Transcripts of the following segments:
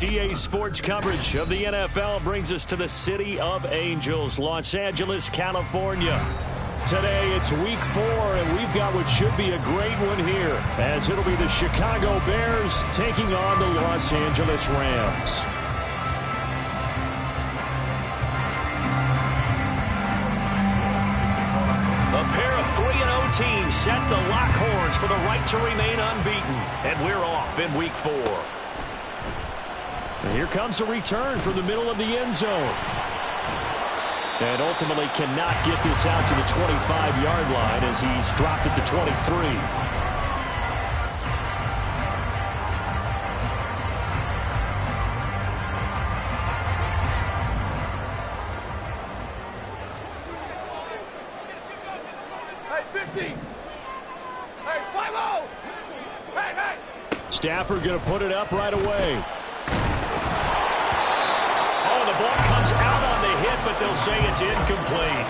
EA Sports coverage of the NFL brings us to the City of Angels, Los Angeles, California. Today it's week 4, and we've got what should be a great one here, as it'll be the Chicago Bears taking on the Los Angeles Rams. A pair of 3-0 teams set to lock horns for the right to remain unbeaten, and we're off in week 4. And here comes a return from the middle of the end zone. And ultimately cannot get this out to the 25-yard line as he's dropped at the 23. Stafford going to put it up right away. Oh, the ball comes out on the hit, but they'll say it's incomplete.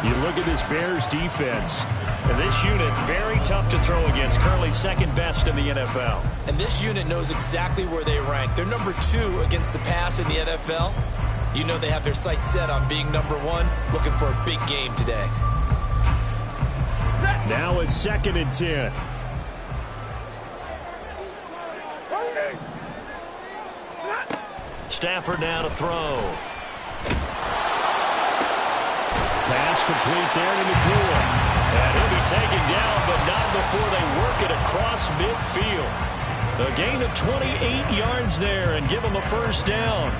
You look at this Bears defense, and this unit very tough to throw against, currently second best in the NFL. And this unit knows exactly where they rank. They're number 2 against the pass in the NFL. You know they have their sights set on being number 1, looking for a big game today. Now it's 2nd and 10. Stafford now to throw. Pass complete there to Nakua. And he'll be taken down, but not before they work it across midfield. A gain of 28 yards there and give him a first down.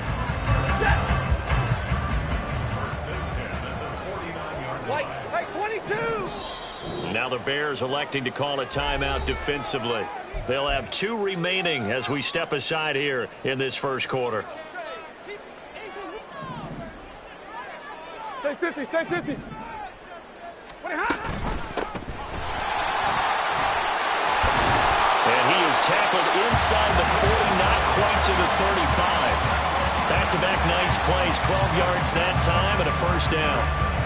Like 22. Now the Bears electing to call a timeout defensively. They'll have 2 remaining as we step aside here in this first quarter. Stay 50, stay 50. And he is tackled inside the 40, not quite to the 35. Back-to-back nice plays, 12 yards that time and a first down.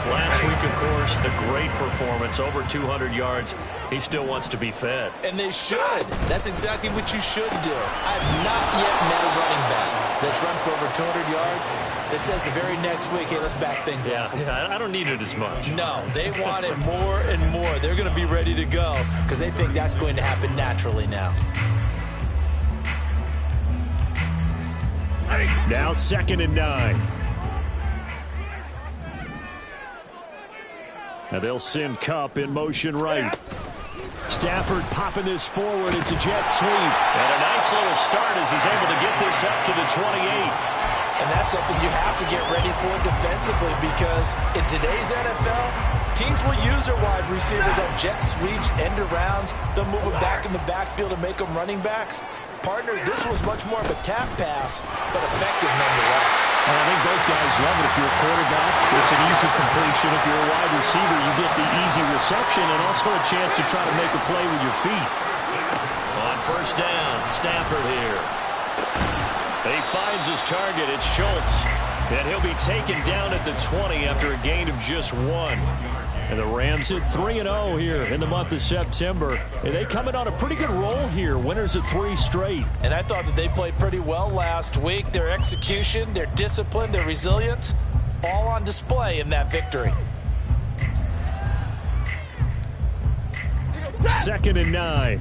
Last week, of course, the great performance, over 200 yards. He still wants to be fed. And they should. That's exactly what you should do. I've not yet met a running back that's run for over 200 yards that says the very next week, hey, let's back things up. Yeah, I don't need it as much. No, they want it more and more. They're going to be ready to go because they think that's going to happen naturally now. Now 2nd and 9. And they'll send Kupp in motion right. Stafford popping this forward. It's a jet sweep. And a nice little start as he's able to get this up to the 28. And that's something you have to get ready for defensively because in today's NFL, teams will use their wide receivers on jet sweeps, end arounds. They'll move them back in the backfield and make them running backs. Partner, this was much more of a tap pass, but effective nonetheless. And I think both guys love it. If you're a quarterback, it's an easy completion. If you're a wide receiver, you get the easy reception and also a chance to try to make a play with your feet. On first down, Stafford here. He finds his target. It's Schultz. And he'll be taken down at the 20 after a gain of just 1. And the Rams hit 3-0 here in the month of September. And they come in on a pretty good roll here. Winners of 3 straight. And I thought that they played pretty well last week. Their execution, their discipline, their resilience, all on display in that victory. 2nd and 9.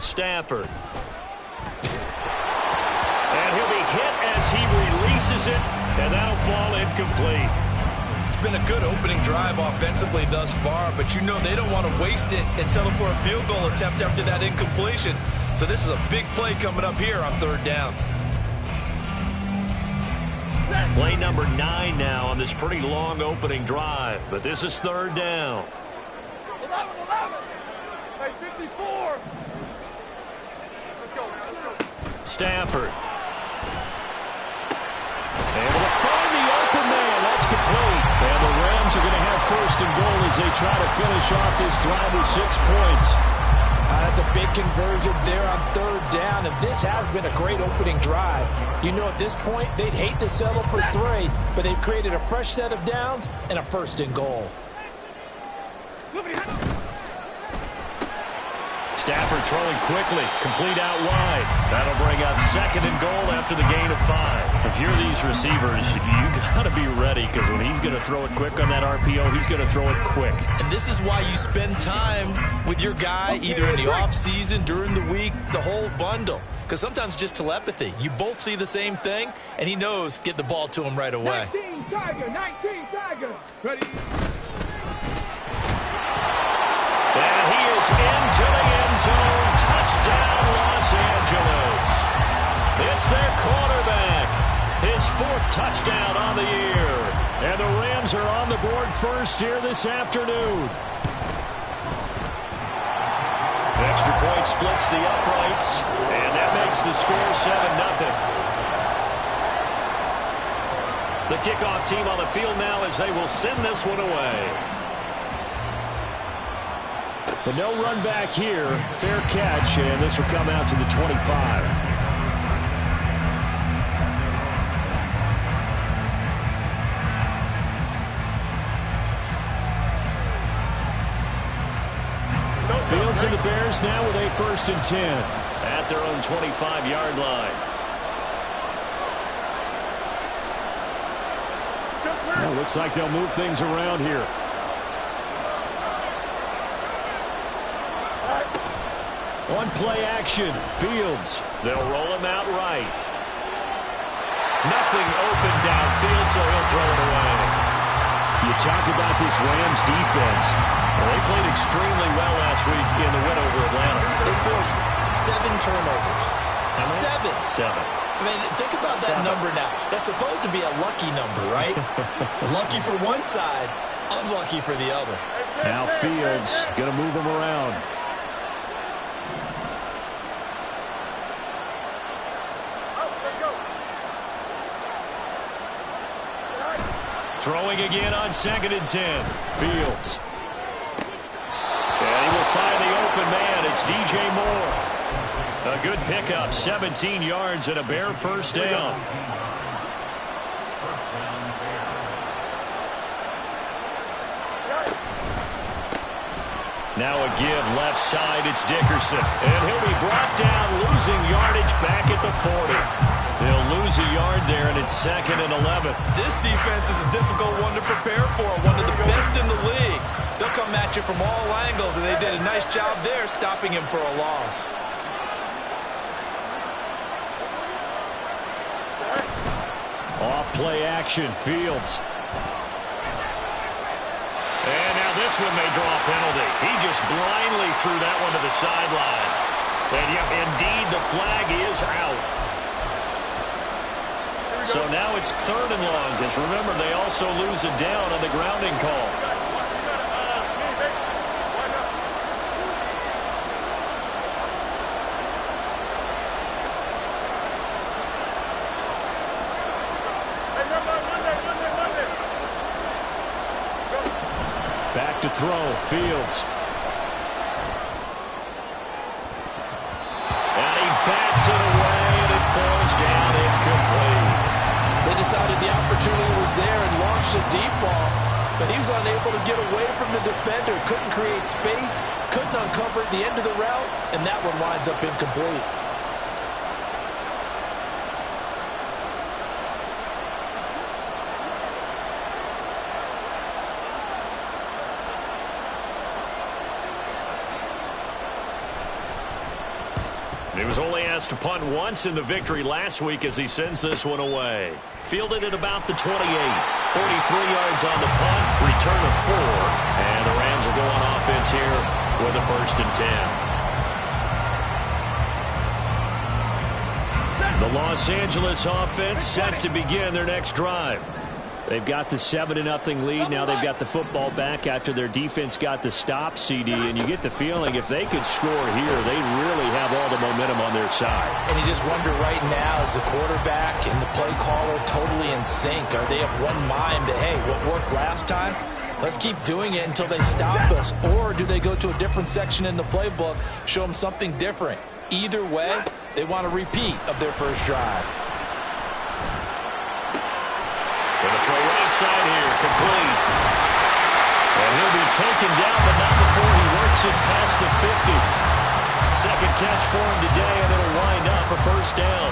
Stafford. And he'll be hit as he releases it, and that'll fall incomplete. It's been a good opening drive offensively thus far, but you know they don't want to waste it and settle for a field goal attempt after that incompletion. So this is a big play coming up here on 3rd down. Play number 9 now on this pretty long opening drive, but this is 3rd down. 11. Hey, 54. Let's go. Stafford. Able to find the open man. That's complete. And the Rams are going to have 1st and goal as they try to finish off this drive with 6 points. That's a big conversion there on 3rd down, and this has been a great opening drive. You know, at this point, they'd hate to settle for 3, but they've created a fresh set of downs and a 1st and goal. Stafford throwing quickly, complete out wide. That'll bring up 2nd and goal after the gain of 5. If you're these receivers, you got to be ready, because when he's going to throw it quick on that RPO, he's going to throw it quick. And this is why you spend time with your guy, either in the offseason, during the week, the whole bundle. Because sometimes just telepathy. You both see the same thing, and he knows get the ball to him right away. 19 Tiger. Ready? And he is into the end zone. Touchdown, Los Angeles. It's their quarterback. His 4th touchdown on the year. And the Rams are on the board first here this afternoon. Extra point splits the uprights, and that makes the score 7-0. The kickoff team on the field now as they will send this one away. But no run back here. Fair catch, and this will come out to the 25. Fields and the Bears now with a 1st and 10 at their own 25-yard line. Well, looks like they'll move things around here. On play action, Fields. They'll roll him out right. Nothing open downfield, so he'll throw it away. You talk about this Rams defense. Well, they played extremely well last week in the win over Atlanta. They forced 7 turnovers. 7. I mean, think about that number now. That's supposed to be a lucky number, right? Lucky for one side, unlucky for the other. Now Fields going to move him around. Throwing again on 2nd and 10. Fields. And he will find the open man. It's DJ Moore. A good pickup, 17 yards and a Bear 1st down. Now a give left side. It's Dickerson. And he'll be brought down, losing yardage back at the 40. They'll lose a yard there, and it's 2nd and 11. This defense is a difficult one to prepare for, one of the best in the league. They'll come at you from all angles, and they did a nice job there stopping him for a loss. Off play action, Fields. And now this one may draw a penalty. He just blindly threw that one to the sideline. And yep, indeed, the flag is out. So now it's 3rd and long, because remember, they also lose it down on the grounding call. Back to throw, Fields. And he bats it away, and it falls down incomplete. They decided the opportunity was there and launched a deep ball, but he was unable to get away from the defender, couldn't create space, couldn't uncover at the end of the route, and that one winds up incomplete. He was only asked to punt once in the victory last week as he sends this one away. Fielded at about the 28. 43 yards on the punt, return of 4. And the Rams will go on offense here with a 1st and 10. The Los Angeles offense set to begin their next drive. They've got the 7-0 lead. Now they've got the football back after their defense got the stop, CD. And you get the feeling if they could score here, they really have all the momentum on their side. And you just wonder right now, is the quarterback and the play caller totally in sync? Are they of one mind that, hey, what worked last time? Let's keep doing it until they stop us. Or do they go to a different section in the playbook, show them something different? Either way, they want a repeat of their first drive. Going to throw right side here, complete. And he'll be taken down, but not before he works it past the 50. Second catch for him today, and it'll wind up a first down.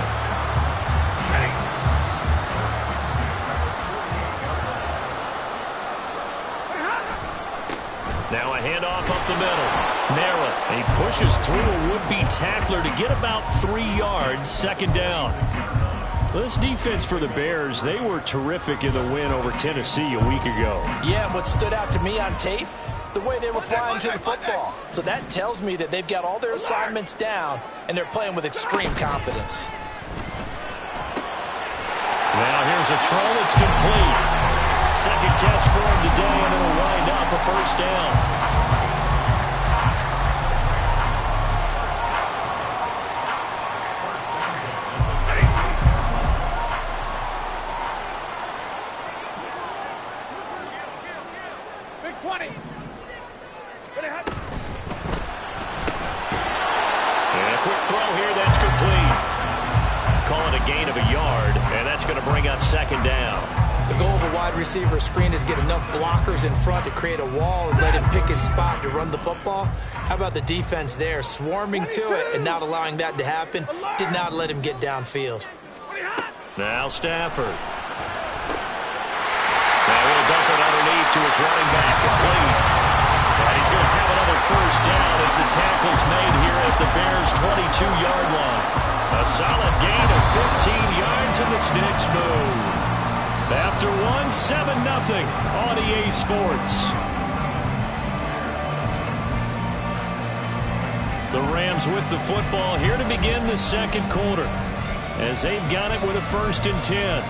Now a handoff up the middle. Narrow. He pushes through a would-be tackler to get about 3 yards. Second down. This defense for the Bears, they were terrific in the win over Tennessee a week ago. Yeah, and what stood out to me on tape, the way they were flying to the football. So that tells me that they've got all their assignments down, and they're playing with extreme confidence. Now here's a throw that's complete. Second catch for him today, and it'll wind up a first down. Big 20. And a quick throw here, that's complete. Call it a gain of a yard, and that's going to bring up second down. The goal of a wide receiver screen is get enough blockers in front to create a wall and let him pick his spot to run the football. How about the defense there, swarming to it and not allowing that to happen? Did not let him get downfield. Now Stafford. Now he'll dump it underneath to his running back, complete. And he's going to have another first down as the tackle's made here at the Bears' 22-yard line. A solid gain of 15 yards, and the sticks move. After 7-0 on EA Sports. The Rams with the football here to begin the second quarter, as they've got it with a 1st and 10.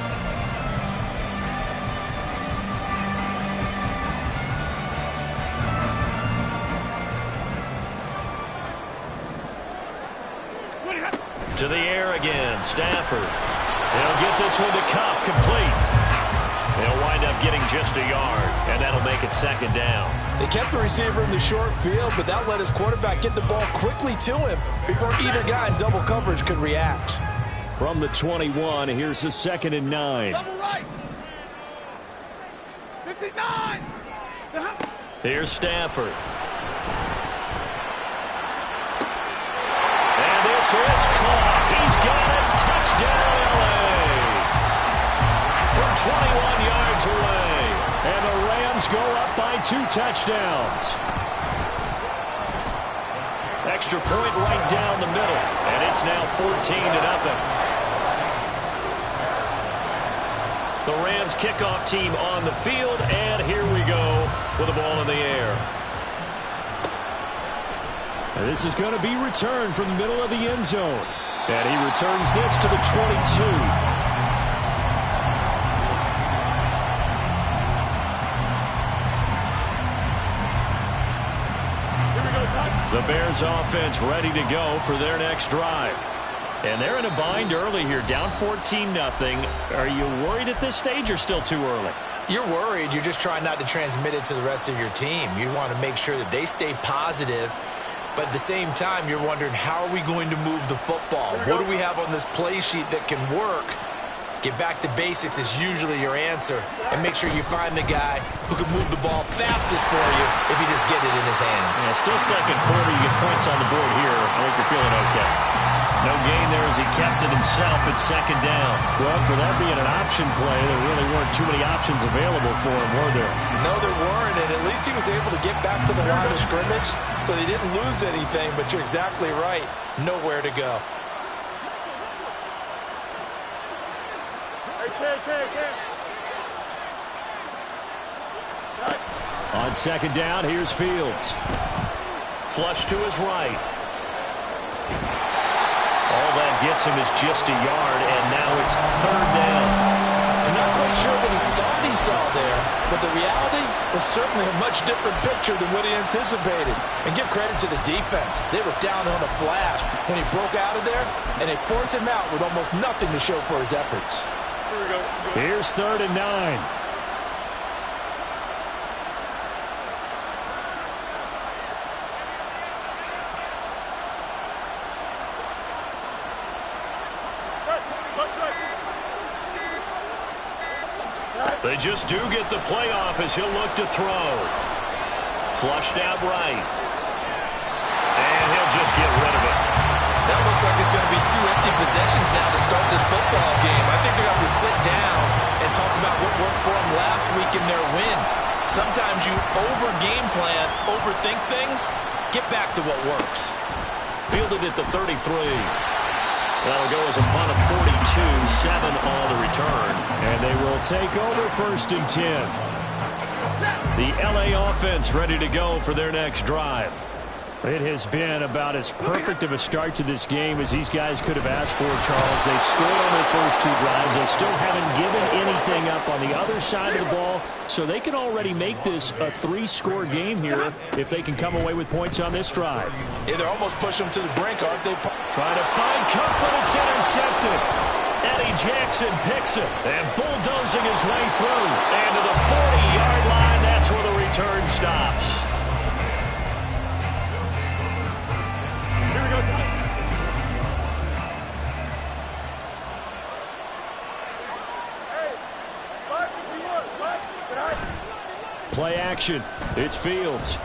To the air again, Stafford. They'll get this one to Cup, complete. They'll wind up getting just a yard, and that'll make it second down. They kept the receiver in the short field, but that let his quarterback get the ball quickly to him before either guy in double coverage could react. From the 21, here's the 2nd and 9. Double right. 59. Here's Stafford. And this is caught. He's got it. Touchdown, LA. From 21 yards away. And the Rams go up by 2 touchdowns. Extra point right down the middle. And it's now 14-0. The Rams kickoff team on the field. And here we go with the ball in the air. And this is going to be returned from the middle of the end zone. And he returns this to the 22. The Bears offense ready to go for their next drive. And they're in a bind early here, down 14-0. Are you worried at this stage or still too early? You're worried. You're just trying not to transmit it to the rest of your team. You want to make sure that they stay positive. But at the same time, you're wondering, how are we going to move the football? What do we have on this play sheet that can work? Get back to basics is usually your answer. And make sure you find the guy who can move the ball fastest for you if you just get it in his hands. Yeah, still second quarter. You get points on the board here. I think you're feeling okay. No gain there as he kept it himself at second down. Well, for that being an option play, there really weren't too many options available for him, were there? No, there weren't, and at least he was able to get back to the line of scrimmage, so they didn't lose anything, but you're exactly right. Nowhere to go. On second down, here's Fields. Flush to his right. All that gets him is just a yard, and now it's third down. I'm not quite sure what he thought he saw there, but the reality was certainly a much different picture than what he anticipated. And give credit to the defense. They were down on a flash when he broke out of there, and they forced him out with almost nothing to show for his efforts. Here's 3rd and 9. They just do get the playoff as he'll look to throw. Flushed out right. And he'll just get rid of it. That looks like it's going to be 2 empty possessions now to start this football game. I think they're going to have to sit down and talk about what worked for them last week in their win. Sometimes you over-game plan, overthink things. Get back to what works. Fielded at the 33. That'll go as a punt of 42, 7 on the return. And they will take over 1st and 10. The LA offense ready to go for their next drive. It has been about as perfect of a start to this game as these guys could have asked for, Charles. They've scored on their first 2 drives. They still haven't given anything up on the other side of the ball, so they can already make this a 3-score game here if they can come away with points on this drive. Yeah, they're almost pushing them to the brink, aren't they? Trying to find Cup, but it's intercepted. Eddie Jackson picks it and bulldozing his way through. And to the 40-yard line, that's where the return stops. Play action. It's Fields.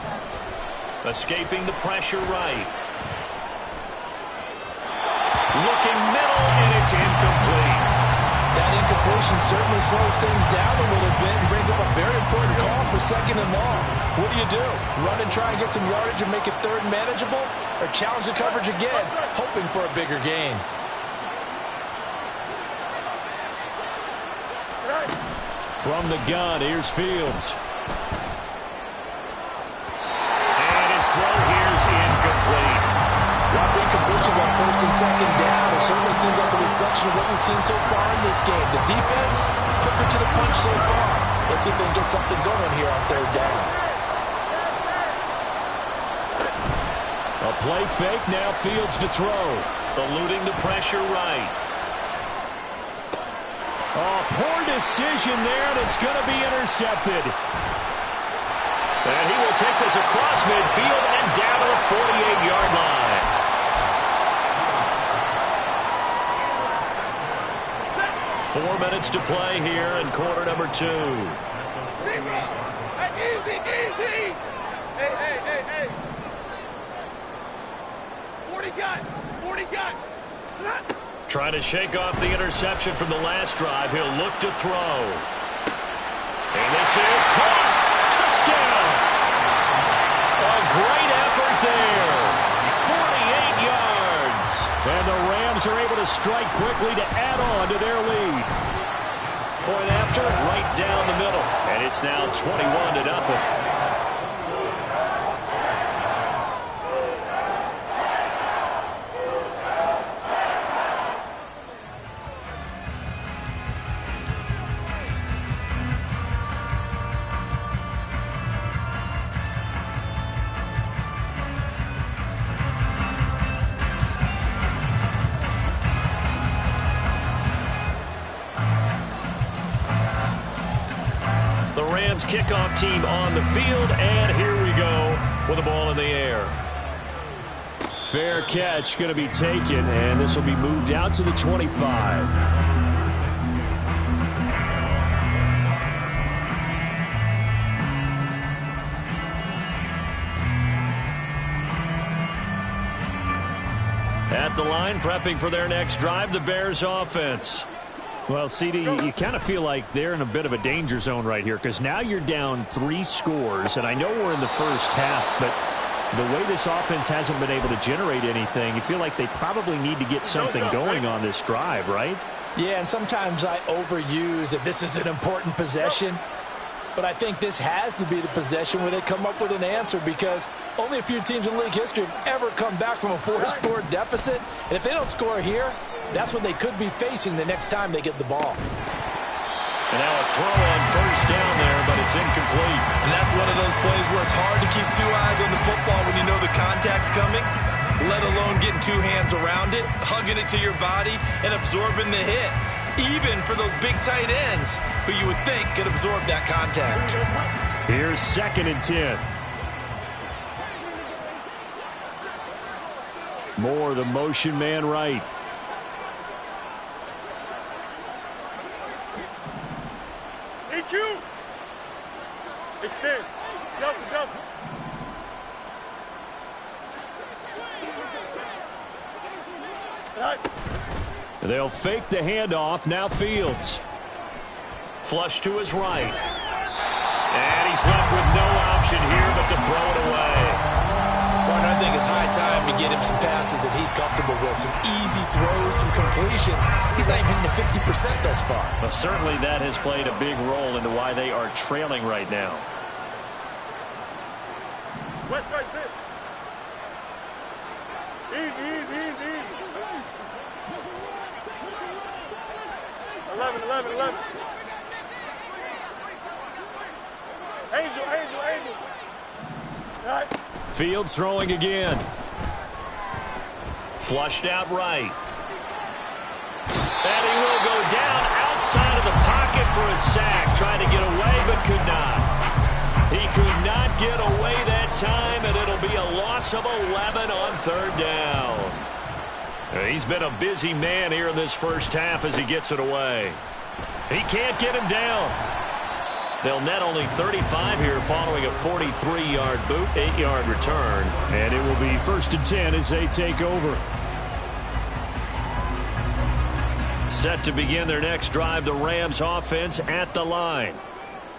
Escaping the pressure right. Looking middle, and it's incomplete. That incompletion certainly slows things down a little bit and brings up a very important call for 2nd and long. What do? Run and try and get some yardage and make it 3rd and manageable? Or challenge the coverage again, hoping for a bigger gain? From the gun, here's Fields. And his throw here's incomplete. While the incompletions on 1st and 2nd down, it certainly seems like a reflection of what we've seen so far in this game. The defense, quicker to the punch so far. Let's see if they can get something going here on 3rd down. A play fake, now Fields to throw. Eluding the pressure right. Oh, poor decision there, and it's going to be intercepted. And he will take this across midfield and down to the 48-yard line. Four minutes to play here in quarter number 2. Easy. Hey. 40 gun. Trying to shake off the interception from the last drive. He'll look to throw. And this is caught. Touchdown. A great effort there. 48 yards. And the Rams are able to strike quickly to add on to their lead. Point after, right down the middle. And it's now 21-0. Kickoff team on the field, and here we go with the ball in the air. Fair catch going to be taken, and this will be moved out to the 25. At the line, prepping for their next drive, the Bears offense. Well, CD, you kind of feel like they're in a bit of a danger zone right here because now you're down 3 scores, and I know we're in the first half, but the way this offense hasn't been able to generate anything, you feel like they probably need to get something going on this drive, right? Yeah, and sometimes I overuse that this is an important possession, but I think this has to be the possession where they come up with an answer because only a few teams in league history have ever come back from a 4-score deficit, and if they don't score here, that's what they could be facing the next time they get the ball. And now a throw on 1st down there, but it's incomplete. And that's one of those plays where it's hard to keep 2 eyes on the football when you know the contact's coming, let alone getting 2 hands around it, hugging it to your body, and absorbing the hit. Even for those big tight ends who you would think could absorb that contact. Here's 2nd and 10. Moore, the motion man right. EQ! Extend. Delta. They'll fake the handoff. Now Fields. Flush to his right. And he's left with no option here but to throw it away. Well, I think it's high time to get him some passes that he's comfortable with. Some easy throws, some completions. He's not even hitting the 50% thus far. Well, certainly that has played a big role into why they are trailing right now. West side fit. Easy. 11. Angel. All right. Fields throwing again. Flushed out right. And he will go down outside of the pocket for a sack. Trying to get away, but could not. He could not get away that time, and it'll be a loss of 11 on third down. He's been a busy man here in this first half as he gets it away. He can't get him down. They'll net only 35 here following a 43-yard boot, 8-yard return. And it will be 1st and 10 as they take over. Set to begin their next drive, the Rams offense at the line.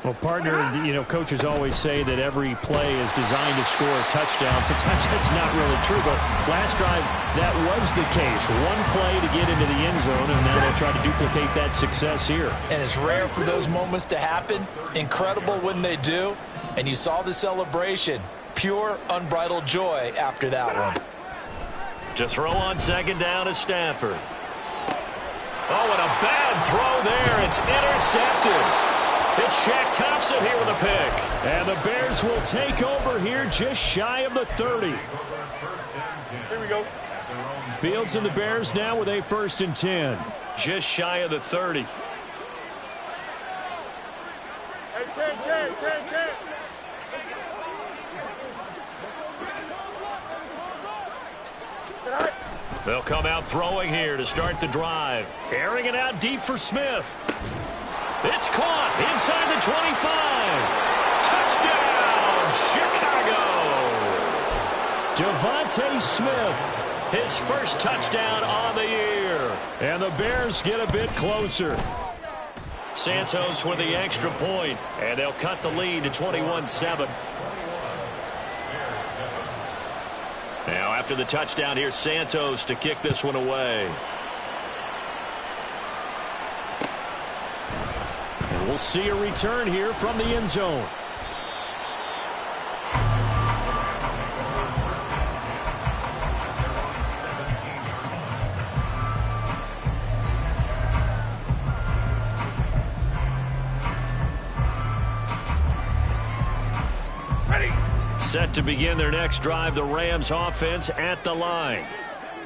Well, partner, coaches always say that every play is designed to score a touchdown. Sometimes that's not really true, but last drive, that was the case. One play to get into the end zone, and now they'll try to duplicate that success here. And it's rare for those moments to happen. Incredible when they do. And you saw the celebration. Pure, unbridled joy after that one. To throw on 2nd down is Stafford. Oh, and a bad throw there. It's intercepted. It's Shaq Thompson here with a pick. And the Bears will take over here just shy of the 30. Here we go. Fields and the Bears now with a 1st and 10. Just shy of the 30. Hey, 10. They'll come out throwing here to start the drive. Airing it out deep for Smith. It's caught inside the 25. Touchdown, Chicago. Devontae Smith, his first touchdown on the year. And the Bears get a bit closer. Santos with the extra point, and they'll cut the lead to 21-7. Now after the touchdown, here's Santos to kick this one away. And we'll see a return here from the end zone. Set to begin their next drive, the Rams offense at the line.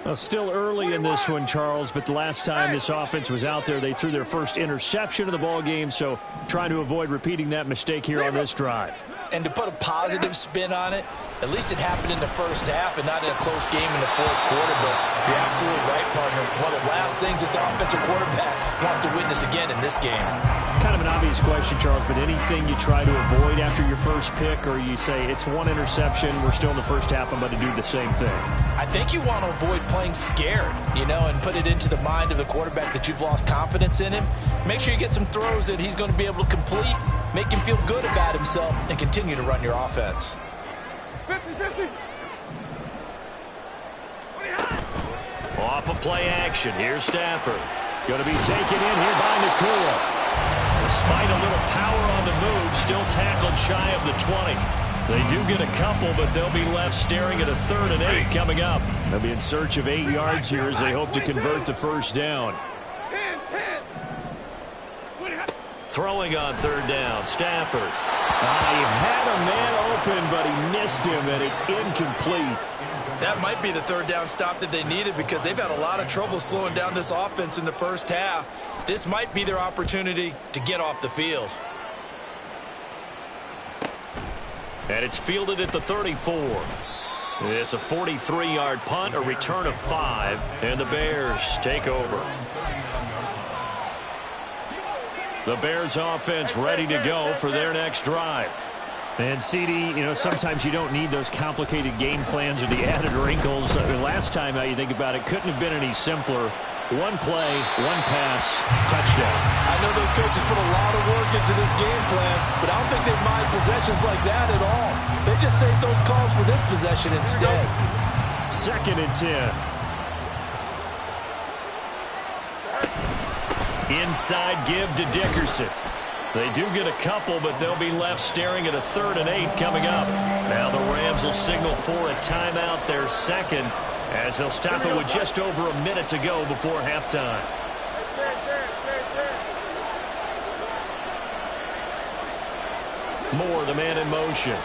Well, still early in this one, Charles, but the last time this offense was out there, they threw their first interception of the ball game, so trying to avoid repeating that mistake here on this drive. And to put a positive spin on it, at least it happened in the first half and not in a close game in the fourth quarter. But you're absolutely right, partner. One of the last things this offensive quarterback wants to witness again in this game. Kind of an obvious question, Charles, but anything you try to avoid after your first pick, or you say it's one interception, we're still in the first half, I'm going to do the same thing? I think you want to avoid playing scared, and put it into the mind of the quarterback that you've lost confidence in him. Make sure you get some throws that he's going to be able to complete, make him feel good about himself, and continue to run your offense. 50-50. Off of play action, here's Stafford. Going to be taken in here by Nakua. Despite a little power on the move, still tackled shy of the 20. They do get a couple, but they'll be left staring at a 3rd and 8 coming up. They'll be in search of 8 yards here as they hope to convert the first down. 10. Throwing on 3rd down, Stafford. He had a man open, but he missed him, and it's incomplete. That might be the 3rd down stop that they needed because they've had a lot of trouble slowing down this offense in the first half. This might be their opportunity to get off the field. And it's fielded at the 34. It's a 43-yard punt, a return of 5, and the Bears take over. The Bears offense ready to go for their next drive. And CD, you know, sometimes you don't need those complicated game plans or the added wrinkles. Last time, how you think about it, couldn't have been any simpler. One play, one pass, touchdown. I know those coaches put a lot of work into this game plan, but I don't think they mind possessions like that at all. They just save those calls for this possession instead. 2nd and 10. Inside give to Dickerson. They do get a couple, but they'll be left staring at a 3rd and 8 coming up. Now the Rams will signal for a timeout, their second, as they'll stop it with just over a minute to go before halftime. Moore, the man in motion.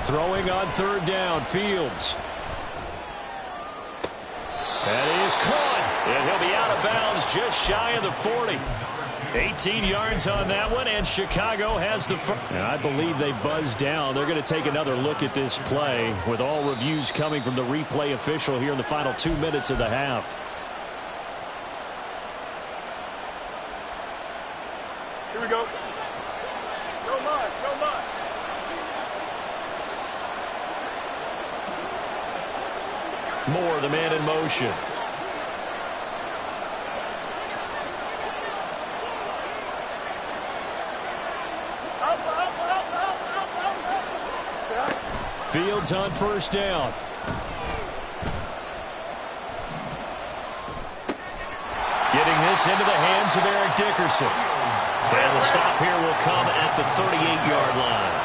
Throwing on 3rd down, Fields. That is caught, and he'll be out of bounds just shy of the 40. 18 yards on that one, and Chicago has the first. I believe they buzzed down. They're going to take another look at this play, with all reviews coming from the replay official here in the final 2 minutes of the half. Here we go. No mas, no mas. Moore, the man in motion. Fields on 1st down. Getting this into the hands of Eric Dickerson. And the stop here will come at the 38-yard line.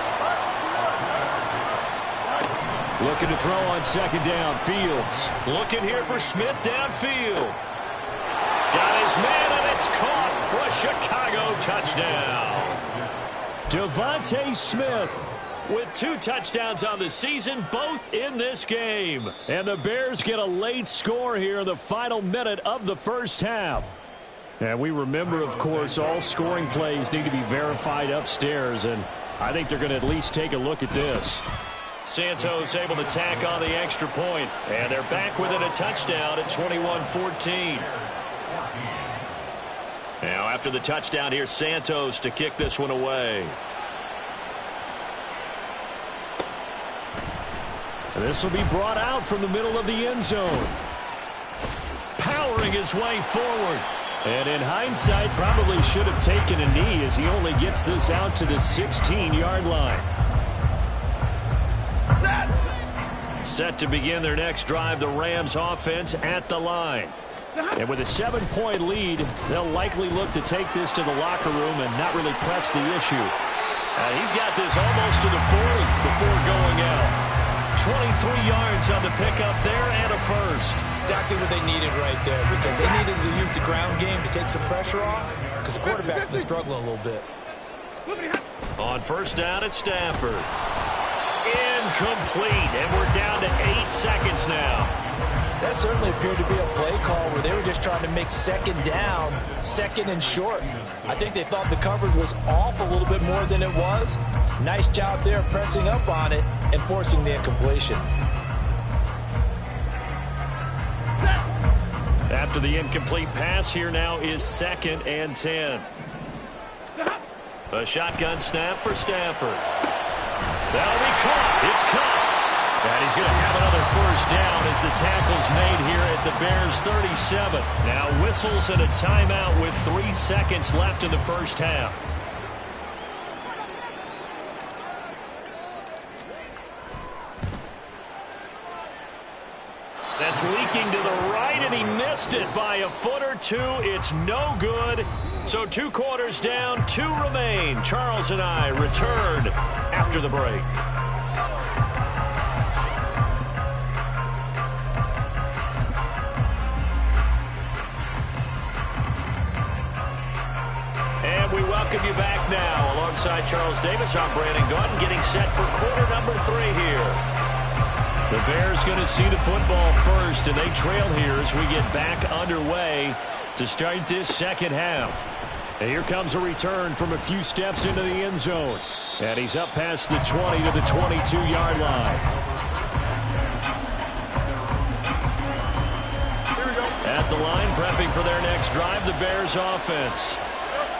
Looking to throw on 2nd down, Fields. Looking here for Smith downfield. Got his man, and it's caught for a Chicago touchdown. Devontae Smith with 2 touchdowns on the season, both in this game. And the Bears get a late score here in the final minute of the first half. And we remember, of course, all scoring plays need to be verified upstairs, and I think they're going to at least take a look at this. Santos able to tack on the extra point, and they're back within a touchdown at 21-14. Now after the touchdown, here's Santos to kick this one away. This will be brought out from the middle of the end zone. Powering his way forward. And in hindsight, probably should have taken a knee as he only gets this out to the 16-yard line. Set to begin their next drive, the Rams offense at the line. And with a 7-point lead, they'll likely look to take this to the locker room and not really press the issue. He's got this almost to the 40 before going out. 23 yards on the pickup there and a first. Exactly what they needed right there, because they needed to use the ground game to take some pressure off, because the quarterback's been struggling a little bit. On 1st down, it's Stafford. Incomplete, and we're down to 8 seconds now. That certainly appeared to be a play call where they were just trying to make 2nd down, 2nd and short. I think they thought the coverage was off a little bit more than it was. Nice job there pressing up on it and forcing the incompletion. After the incomplete pass, here now is 2nd and 10. A shotgun snap for Stafford. That'll be caught. It's caught. And he's going to have another first down as the tackle's made here at the Bears 37. Now whistles and a timeout with 3 seconds left in the first half. That's leaking to the right, and he missed it by a foot or 2. It's no good. So 2 quarters down, 2 remain. Charles and I return after the break. And we welcome you back now. Alongside Charles Davis, I'm Brandon Gaunt, getting set for quarter number 3 here. The Bears going to see the football first, and they trail here as we get back underway to start this second half. And here comes a return from a few steps into the end zone. And he's up past the 20 to the 22-yard line. At the line, prepping for their next drive, the Bears offense.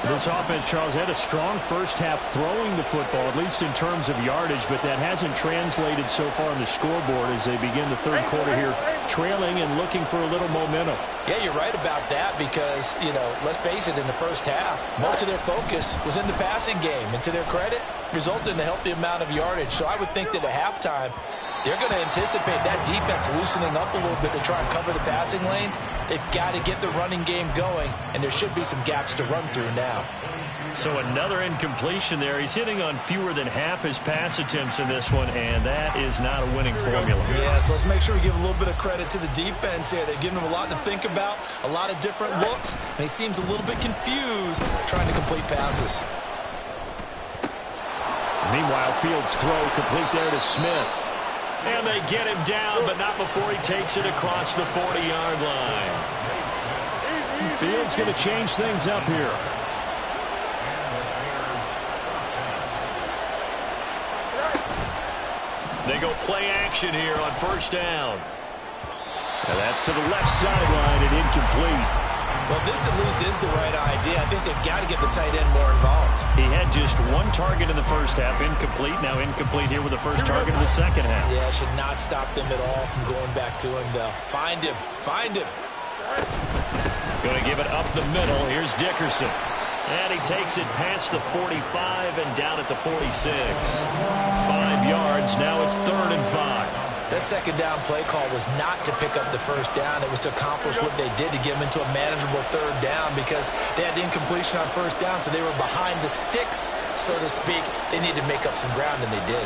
This offense, Charles, had a strong first half throwing the football, at least in terms of yardage, but that hasn't translated so far on the scoreboard as they begin the third quarter here, trailing and looking for a little momentum. Yeah, you're right about that because, let's face it, in the first half, most of their focus was in the passing game. And to their credit, resulted in a healthy amount of yardage. So I would think that at halftime, they're going to anticipate that defense loosening up a little bit to try and cover the passing lanes. They've got to get the running game going, and there should be some gaps to run through now. So another incompletion there. He's hitting on fewer than half his pass attempts in this one, and that is not a winning formula. Yeah, so let's make sure we give a little bit of credit to the defense here. They're giving him a lot to think about, a lot of different looks, and he seems a little bit confused trying to complete passes. Meanwhile, Fields' throw complete there to Smith. And they get him down, but not before he takes it across the 40-yard line. Fields going to change things up here. They go play action here on first down. And that's to the left sideline and incomplete. Well, this at least is the right idea. I think they've got to get the tight end more involved. He had just one target in the first half, incomplete. Now incomplete here with the first target of the second half. Yeah, should not stop them at all from going back to him, though. Find him. Find him. Going to give it up the middle. Here's Dickerson. And he takes it past the 45 and down at the 46. 5 yards. Now it's 3rd and 5. That second down play call was not to pick up the first down. It was to accomplish what they did to get them into a manageable 3rd down because they had incompletion on first down, so they were behind the sticks, so to speak. They needed to make up some ground, and they did.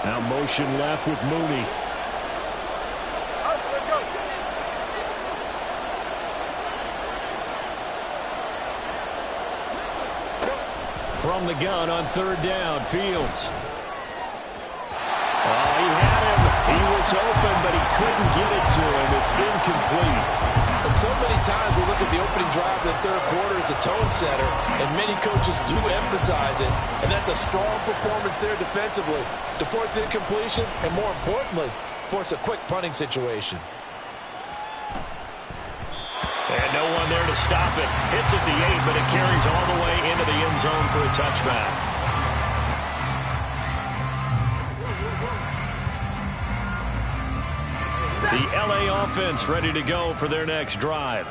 Now motion left with Mooney. From the gun on 3rd down, Fields. Oh, he had him. He was open, but he couldn't get it to him. It's incomplete. And so many times we look at the opening drive of the third quarter as a tone setter, and many coaches do emphasize it, and that's a strong performance there defensively to force incompletion and, more importantly, force a quick punting situation. And no one there to stop it. Hits at the 8, but it carries all the way into the end zone for a touchback. The LA offense ready to go for their next drive.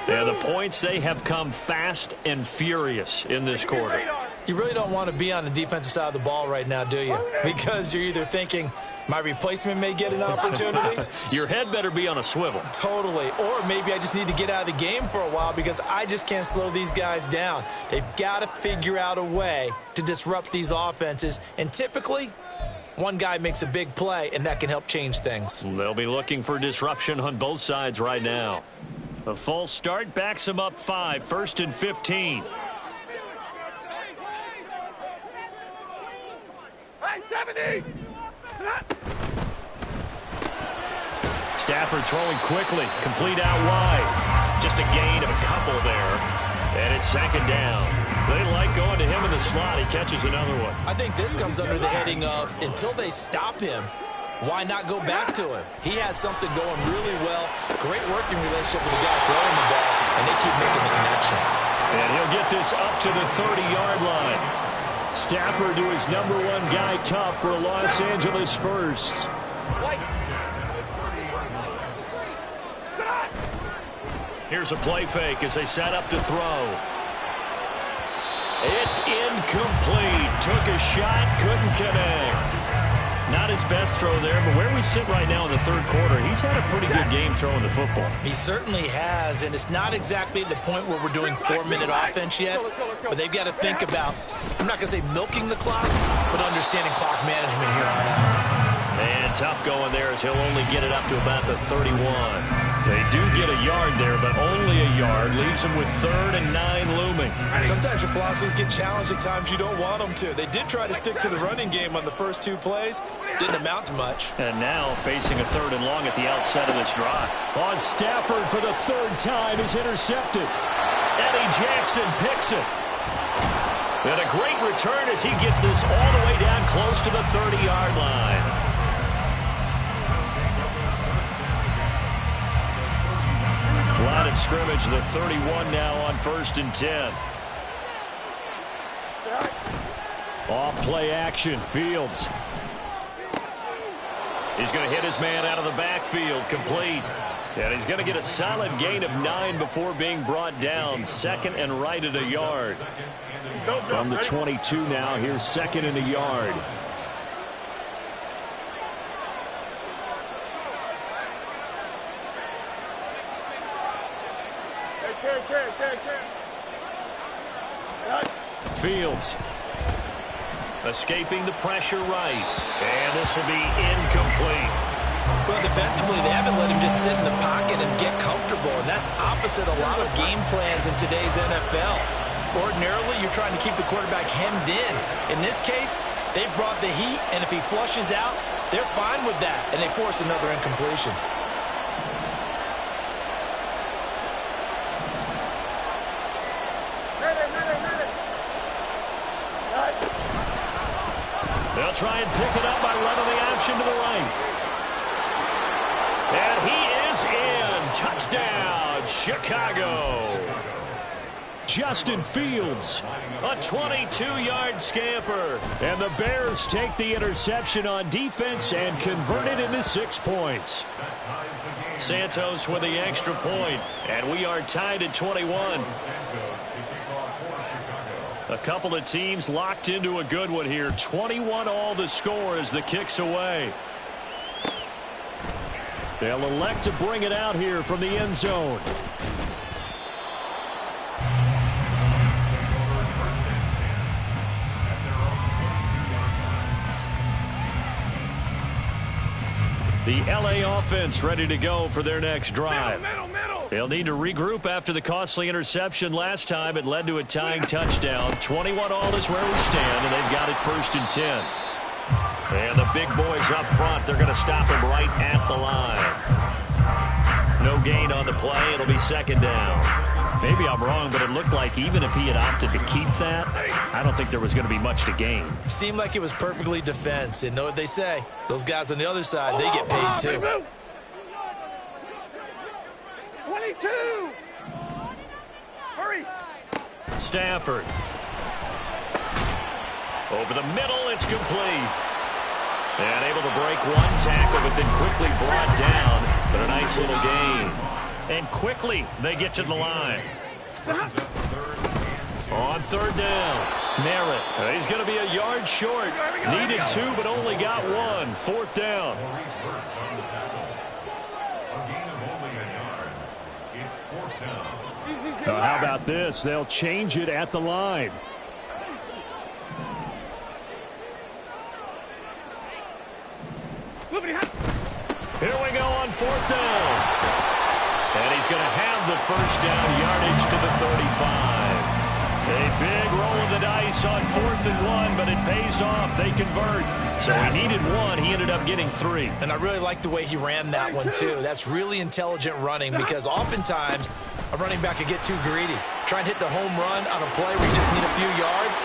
And the points, they have come fast and furious in this quarter. You really don't want to be on the defensive side of the ball right now, do you? Because you're either thinking, my replacement may get an opportunity. Your head better be on a swivel. Totally. Or maybe I just need to get out of the game for a while because I just can't slow these guys down. They've got to figure out a way to disrupt these offenses. And typically, one guy makes a big play, and that can help change things. They'll be looking for disruption on both sides right now. A false start backs them up 5, 1st and 15. Stafford throwing quickly, complete out wide. Just a gain of a couple there. And it's 2nd down. They like going to him in the slot. He catches another one. I think this comes under the heading of until they stop him, why not go back to him? He has something going really well. Great working relationship with the guy throwing the ball, and they keep making the connection. And he'll get this up to the 30-yard line. Stafford to his #1 guy, Cup, for a Los Angeles first. Here's a play fake as they set up to throw. It's incomplete. Took a shot, couldn't connect. Not his best throw there, but where we sit right now in the third quarter, he's had a pretty good game throwing the football. He certainly has, and it's not exactly at the point where we're doing 4-minute offense yet, but they've got to think about, I'm not going to say milking the clock, but understanding clock management here on out. And tough going there as he'll only get it up to about the 31. They do get a yard there, but only a yard. Leaves them with 3rd and 9 looming. Sometimes your philosophies get challenged at times you don't want them to. They did try to stick to the running game on the first 2 plays. Didn't amount to much. And now facing a 3rd and long at the outset of this drive. On Stafford for the 3rd time is intercepted. Eddie Jackson picks it. And a great return as he gets this all the way down close to the 30-yard line. Line of scrimmage, the 31 now on 1st and 10. Off play action, Fields. He's going to hit his man out of the backfield, complete. And he's going to get a solid gain of 9 before being brought down. 2nd and right at a yard. From the 22 now, here's 2nd and a yard. Fields escaping the pressure right, and this will be incomplete. Well, defensively, they haven't let him just sit in the pocket and get comfortable, and that's opposite a lot of game plans in today's NFL. Ordinarily, you're trying to keep the quarterback hemmed in. In this case, they've brought the heat, and if he flushes out, they're fine with that, and they force another incompletion. They'll try and pick it up by running the option to the right. And he is in. Touchdown, Chicago. Justin Fields, a 22-yard scamper. And the Bears take the interception on defense and convert it into 6 points. Santos with the extra point, and we are tied at 21. A couple of teams locked into a good one here. 21 all the score as the kick's away. They'll elect to bring it out here from the end zone. The LA offense ready to go for their next drive. They'll need to regroup after the costly interception last time. It led to a tying touchdown. 21 all is where we stand, and they've got it 1st and 10. And the big boys up front, they're going to stop him right at the line. No gain on the play. It'll be 2nd down. Maybe I'm wrong, but it looked like even if he had opted to keep that, I don't think there was going to be much to gain. Seemed like it was perfectly defense. And know what they say? Those guys on the other side, they get paid too. 22! Hurry! Stafford. Over the middle, it's complete. And able to break one tackle, but then quickly brought down. But a nice little gain. And quickly, they get to the line. On 3rd down, Merritt. He's going to be a yard short. Needed 2, but only got 1. 4th down. How about this? They'll change it at the line. Here we go on 4th down. And he's going to have the 1st down, yardage to the 35. A big roll of the dice on 4th and 1, but it pays off. They convert. So he needed 1. He ended up getting 3. And I really like the way he ran that one, too. That's really intelligent running because oftentimes a running back could get too greedy. Try and hit the home run on a play where you just need a few yards.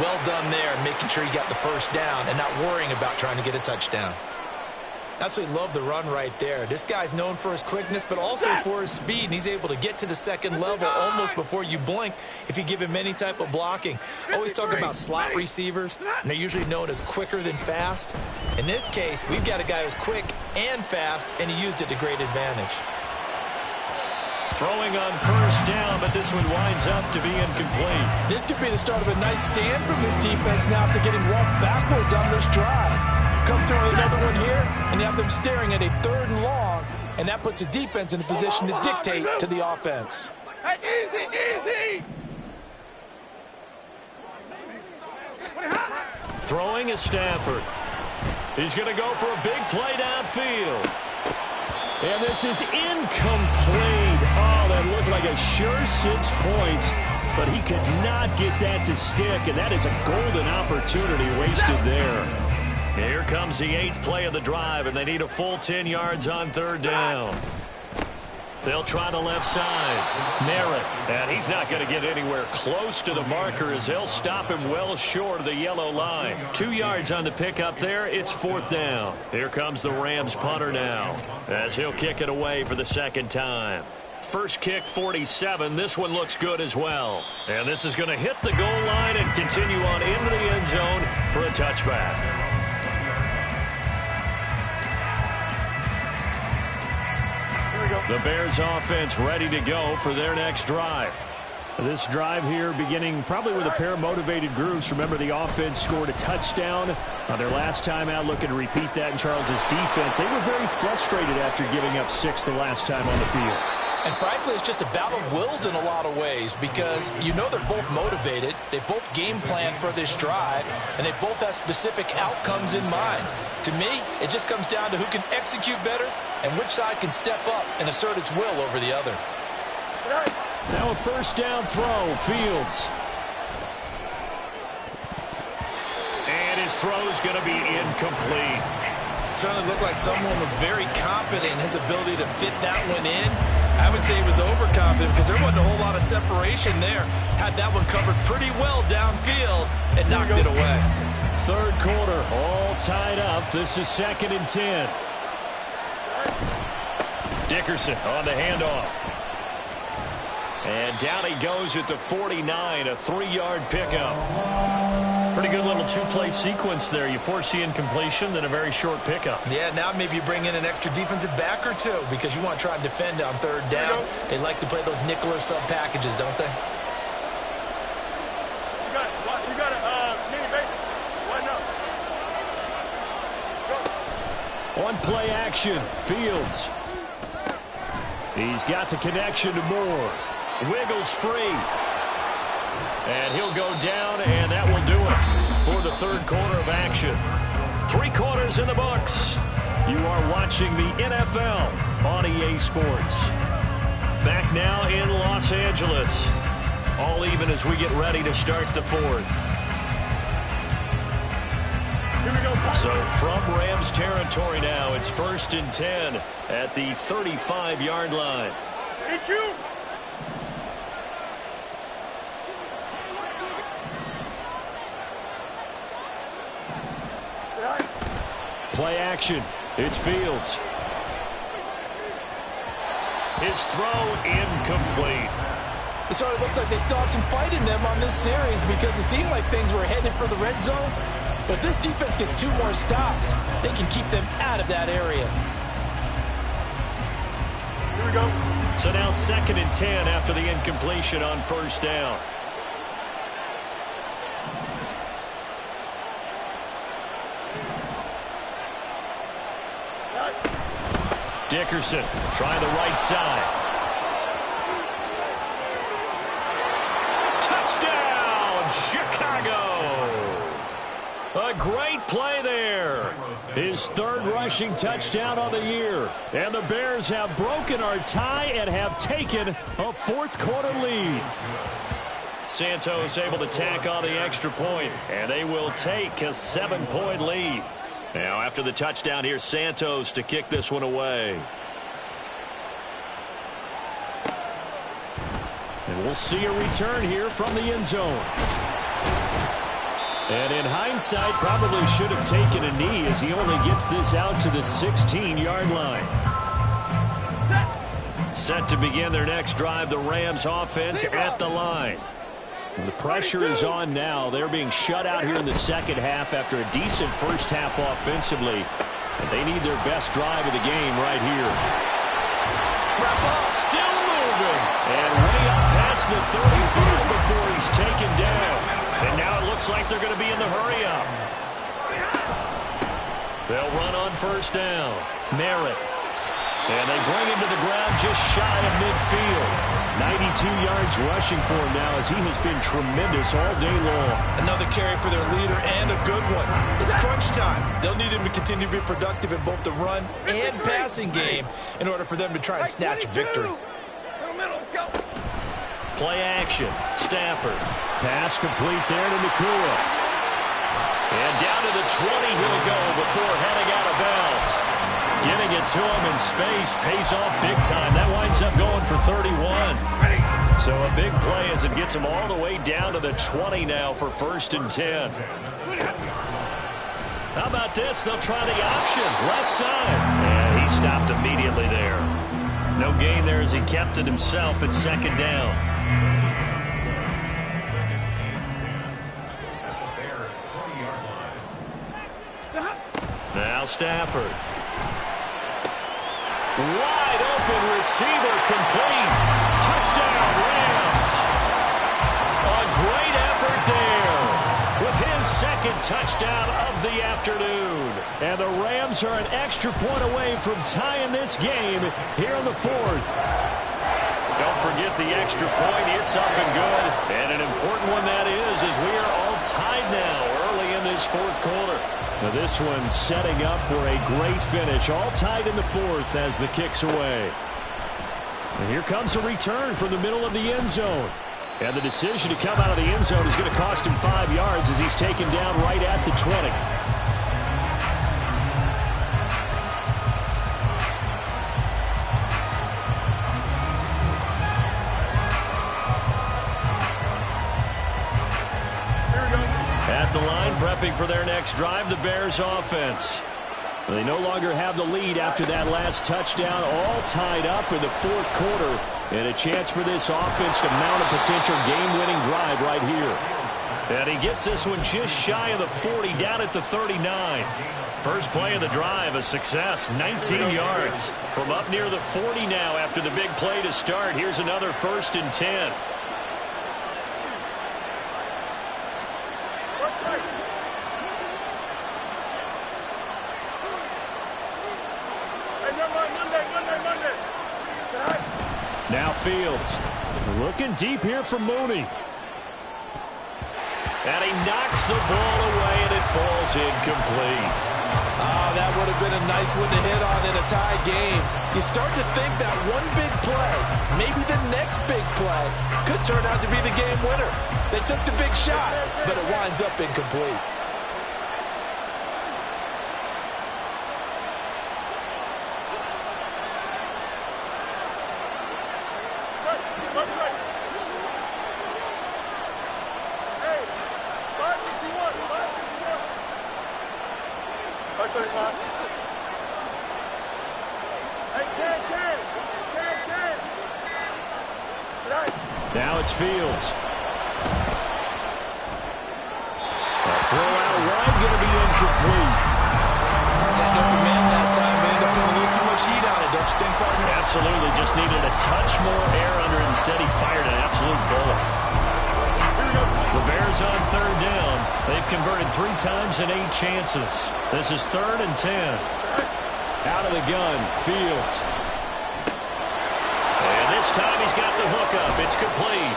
Well done there, making sure you got the 1st down and not worrying about trying to get a touchdown. Absolutely love the run right there. This guy's known for his quickness, but also for his speed. And he's able to get to the 2nd level almost before you blink if you give him any type of blocking. Always talk about slot receivers, and they're usually known as quicker than fast. In this case, we've got a guy who's quick and fast, and he used it to great advantage. Throwing on 1st down, but this one winds up to be incomplete. This could be the start of a nice stand from this defense now after getting walked backwards on this drive. Come throw another one here, and you have them staring at a 3rd and long, and that puts the defense in a position to dictate to the offense. Hey, easy! Throwing is Stafford. He's going to go for a big play downfield. And this is incomplete. Oh, that looked like a sure 6 points, but he could not get that to stick, and that is a golden opportunity wasted there. Here comes the 8th play of the drive, and they need a full 10 yards on 3rd down. They'll try the left side. Merritt. And he's not going to get anywhere close to the marker as they'll stop him well short of the yellow line. 2 yards on the pickup there. It's 4th down. Here comes the Rams punter now as he'll kick it away for the 2nd time. First kick, 47. This one looks good as well. And this is going to hit the goal line and continue on into the end zone for a touchback. The Bears offense ready to go for their next drive. This drive here beginning probably with a pair of motivated groups. Remember, the offense scored a touchdown on their last time out. Looking to repeat that in Charles's defense. They were very frustrated after giving up 6 the last time on the field. And frankly, it's just a battle of wills in a lot of ways because you know they're both motivated. They both game plan for this drive, and they both have specific outcomes in mind. To me, it just comes down to who can execute better and which side can step up and assert its will over the other. Now a 1st down throw, Fields. And his throw's going to be incomplete. Certainly looked like someone was very confident in his ability to fit that one in. I would say he was overconfident because there wasn't a whole lot of separation there. Had that one covered pretty well downfield and knocked it away. 3rd quarter, all tied up. This is 2nd and 10. Dickerson on the handoff. And down he goes at the 49, a 3-yard pickup. Pretty good little 2-play sequence there. You force the incompletion, then a very short pickup. Yeah, now maybe you bring in an extra defensive back or 2 because you want to try and defend on 3rd down. They like to play those nickel or sub packages, don't they? You got a mini base. Line up. On play action, Fields. He's got the connection to Moore. Wiggles free. And he'll go down, and that will do it for the 3rd quarter of action. 3 quarters in the books. You are watching the NFL on EA Sports. Back now in Los Angeles. All even as we get ready to start the 4th. So from Rams territory now, it's 1st and 10 at the 35-yard line. Play action. It's Fields. His throw incomplete. It sort of looks like they still have some fight in them on this series because it seemed like things were headed for the red zone. But if this defense gets 2 more stops, they can keep them out of that area. Here we go. So now 2nd and 10 after the incompletion on 1st down. Dickerson trying the right side. Touchdown, Chicago! A great play there. His 3rd rushing touchdown of the year. And the Bears have broken our tie and have taken a 4th quarter lead. Santos able to tack on the extra point, and they will take a 7-point lead. Now, after the touchdown, here's Santos to kick this one away. And we'll see a return here from the end zone. And in hindsight, probably should have taken a knee as he only gets this out to the 16-yard line. Set to begin their next drive, the Rams offense at the line. And the pressure is on now. They're being shut out here in the 2nd half after a decent 1st half offensively. And they need their best drive of the game right here. Still moving. And way up past the 35 before he's taken down. And now it looks like they're going to be in the hurry-up. They'll run on 1st down. Merritt. And they bring him to the ground just shy of midfield. 92 yards rushing for him now as he has been tremendous all day long. Another carry for their leader and a good one. It's crunch time. They'll need him to continue to be productive in both the run and passing game in order for them to try and snatch a victory. Play action. Stafford. Pass complete there to Nakua. And down to the 20 he'll go before heading out of bounds. Getting it to him in space pays off big time. That winds up going for 31. So a big play as it gets him all the way down to the 20 now for 1st and 10. How about this? They'll try the option. Left side. And he stopped immediately there. No gain there as he kept it himself at 2nd down. Now Stafford. Wide open receiver complete. Touchdown Rams. A great effort there with his 2nd touchdown of the afternoon. And the Rams are an extra point away from tying this game here in the 4th. Don't forget the extra point. It's up and good. And an important one that is as we are all tied now early in this 4th quarter. Now this one setting up for a great finish. All tied in the 4th as the kick's away. And here comes a return from the middle of the end zone. And the decision to come out of the end zone is going to cost him 5 yards as he's taken down right at the 20. The line prepping for their next drive, the Bears offense. They no longer have the lead after that last touchdown, all tied up in the 4th quarter, and a chance for this offense to mount a potential game-winning drive right here. And he gets this one just shy of the 40, down at the 39. First play of the drive, a success, 19 yards. From up near the 40 now after the big play to start. Here's another 1st and 10. Now Fields looking deep here for Mooney. And he knocks the ball away and it falls incomplete. Oh, that would have been a nice one to hit on in a tie game. You start to think that one big play, maybe the next big play, could turn out to be the game winner. They took the big shot, but it winds up incomplete. Now it's Fields. A throw out wide, going to be incomplete. Had open man that time, but ended up putting a little too much heat on it, don't you think, partner? Absolutely, just needed a touch more air under it. Instead, he fired an absolute bullet. The Bears on 3rd down. They've converted 3 times in 8 chances. This is 3rd and 10. Out of the gun, Fields. And this time he's got the hook up. It's complete.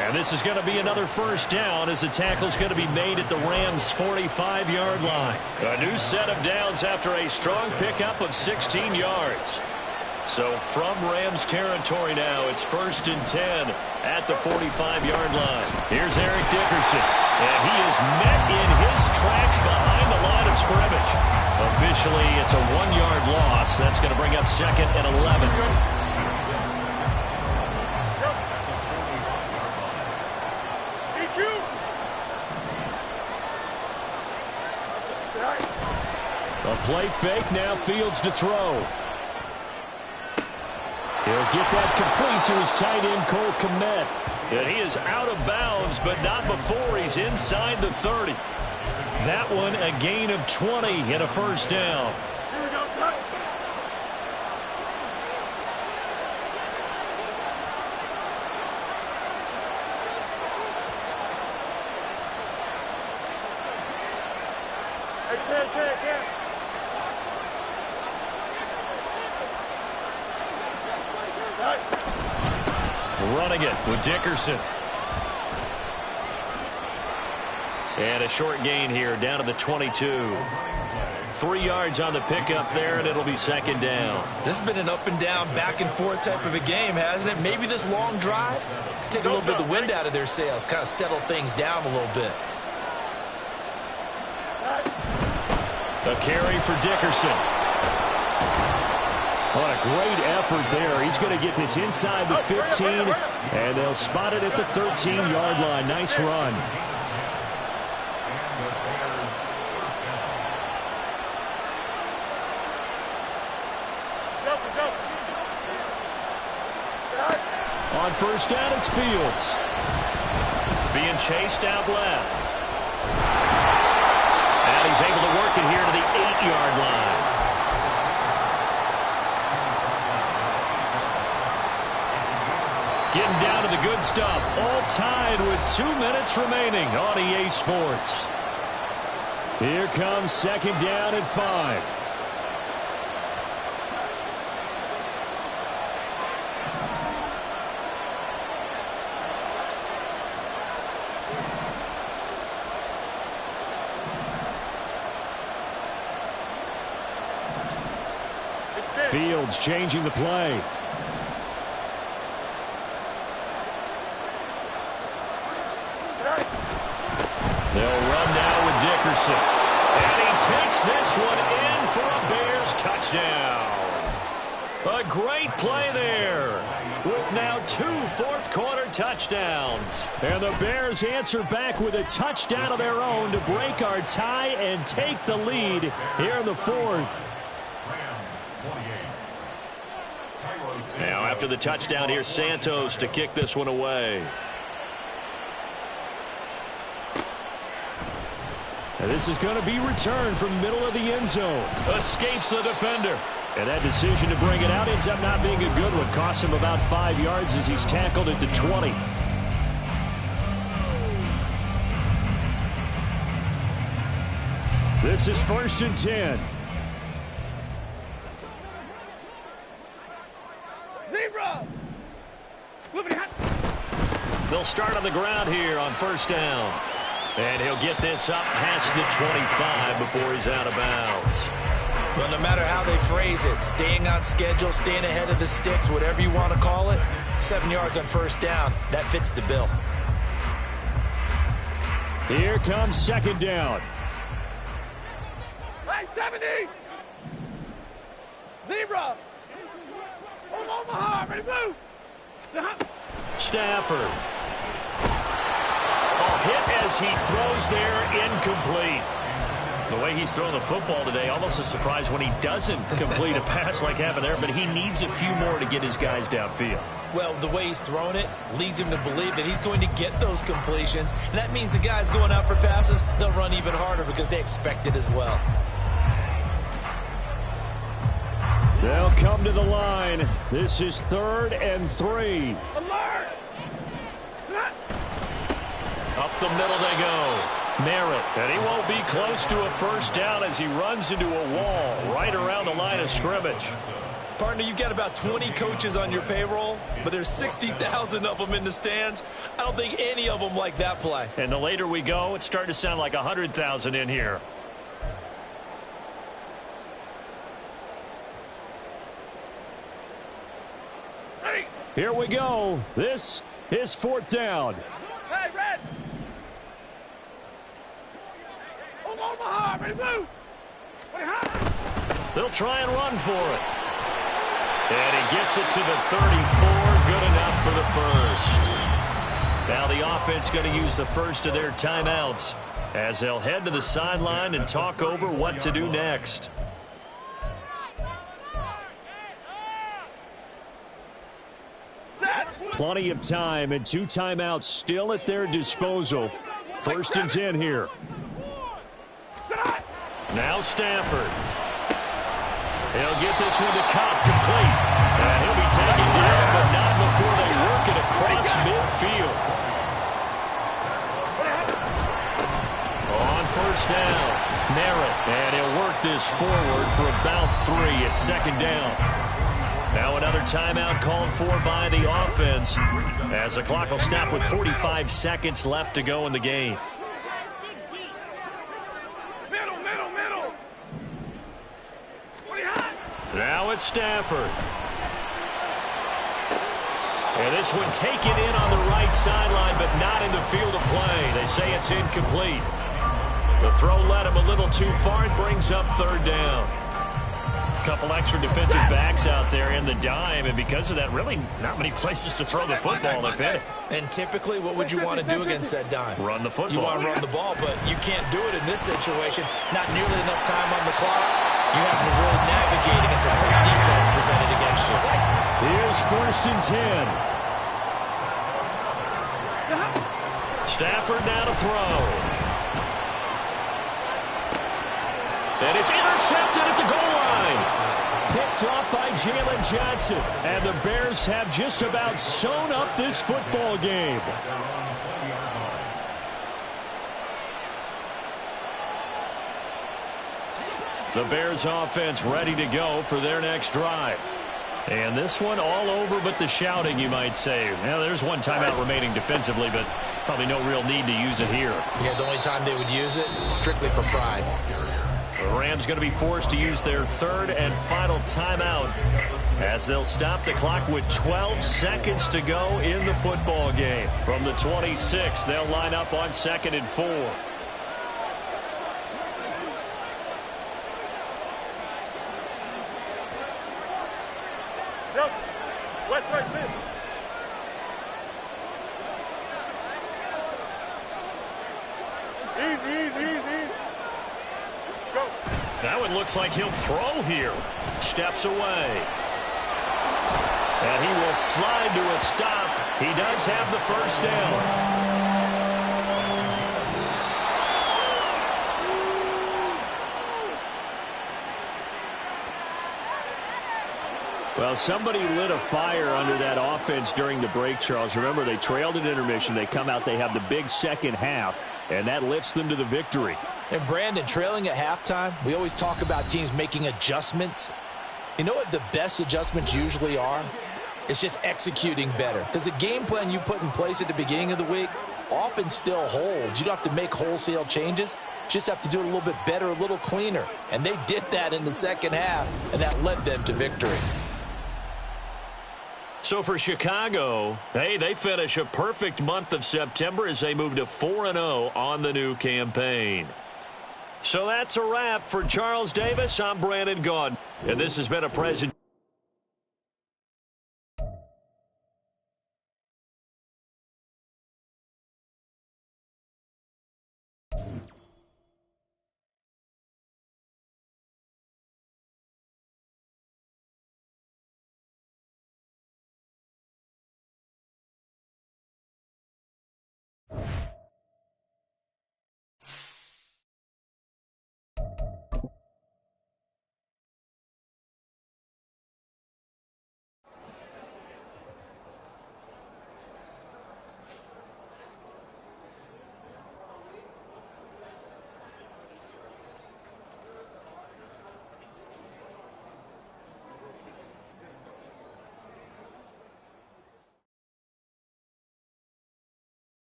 And this is going to be another 1st down as the tackle's going to be made at the Rams' 45-yard line. A new set of downs after a strong pickup of 16 yards. So from Rams territory now, it's 1st and 10 at the 45-yard line. Here's Eric Dickerson. And he is met in his tracks behind the line of scrimmage. Officially, it's a 1-yard loss. That's going to bring up 2nd and 11. A play fake, now Fields to throw. He'll get that complete to his tight end, Cole Kmet. And he is out of bounds, but not before he's inside the 30. That one a gain of 20 and a 1st down. Running it with Dickerson. And a short gain here down to the 22. 3 yards on the pickup there, and it'll be second down. This has been an up and down, back and forth type of a game, hasn't it? Maybe this long drive could take a little bit of the wind out of their sails, kind of settle things down a little bit. A carry for Dickerson. What a great effort there. He's going to get this inside the 15, and they'll spot it at the 13-yard line. Nice run. On first down, it's Fields. Being chased out left. And he's able to work it here to the 8-yard line. Getting down to the good stuff. All tied with 2 minutes remaining on EA Sports. Here comes second down at 5. Fields changing the play. They'll run now with Dickerson. And he takes this one in for a Bears touchdown. A great play there with now 2 fourth-quarter touchdowns. And the Bears answer back with a touchdown of their own to break our tie and take the lead here in the 4th. Now after the touchdown, here's Santos to kick this one away. And this is going to be returned from the middle of the end zone. Escapes the defender. And that decision to bring it out ends up not being a good one. Costs him about 5 yards as he's tackled at the 20. This is 1st and 10. They'll start on the ground here on first down. And he'll get this up past the 25 before he's out of bounds. Well, no matter how they phrase it, staying on schedule, staying ahead of the sticks, whatever you want to call it, 7 yards on first down, that fits the bill. Here comes second down. Hey, 70! Zebra! Omaha, ready, move! Stafford. Hit as he throws there, incomplete. The way he's throwing the football today, almost a surprise when he doesn't complete a pass like happened there, but he needs a few more to get his guys downfield. Well, the way he's thrown it leads him to believe that he's going to get those completions, and that means the guys going out for passes, they'll run even harder because they expect it as well. They'll come to the line. This is 3rd and 3. Alert! Up the middle they go. Merritt, and he won't be close to a first down as he runs into a wall right around the line of scrimmage. Partner, you've got about 20 coaches on your payroll, but there's 60,000 of them in the stands. I don't think any of them like that play. And the later we go, it's starting to sound like 100,000 in here. Here we go. This is 4th down. Hey, Red! Omaha, ready, move! They'll try and run for it. And he gets it to the 34. Good enough for the first. Now the offense going to use the first of their timeouts as they'll head to the sideline and talk over what to do next. Plenty of time and 2 timeouts still at their disposal. 1st and 10 here. Now Stafford. He'll get this one to Cobb complete. And he'll be taken down, but not before they work it across midfield. On first down, Merritt. And he'll work this forward for about 3 at second down. Now another timeout called for by the offense as the clock will stop with 45 seconds left to go in the game. Middle. Now it's Stafford. And this one taken in on the right sideline, but not in the field of play. They say it's incomplete. The throw led him a little too far. It brings up third down. A couple extra defensive backs out there in the dime, and because of that, really not many places to throw the football, if any. And typically, what would you want to do against that dime? Run the football. You want to run the ball, but you can't do it in this situation. Not nearly enough time on the clock. You have to really navigate against a tough defense presented against you. Here's 1st and 10. Stafford now to throw. And it's intercepted at the goal line. Picked off by Jalen Johnson. And the Bears have just about sewn up this football game. The Bears offense ready to go for their next drive. And this one all over but the shouting, you might say. Now, there's one timeout remaining defensively, but probably no real need to use it here. Yeah, the only time they would use it is strictly for pride. The Rams going to be forced to use their third and final timeout as they'll stop the clock with 12 seconds to go in the football game. From the 26, they'll line up on 2nd and 4. West right mid. Easy. Go. That one looks like he'll throw here. Steps away. And he will slide to a stop. He does have the first down. Well, somebody lit a fire under that offense during the break, Charles. Remember, they trailed at intermission. They come out, they have the big second half, and that lifts them to the victory. And Brandon, trailing at halftime, we always talk about teams making adjustments. You know what the best adjustments usually are? It's just executing better. Because the game plan you put in place at the beginning of the week often still holds. You don't have to make wholesale changes. Just have to do it a little bit better, a little cleaner. And they did that in the second half, and that led them to victory. So for Chicago, hey, they finish a perfect month of September as they move to 4-0 on the new campaign. So that's a wrap for Charles Davis. I'm Brandon Gaudin, and this has been a present.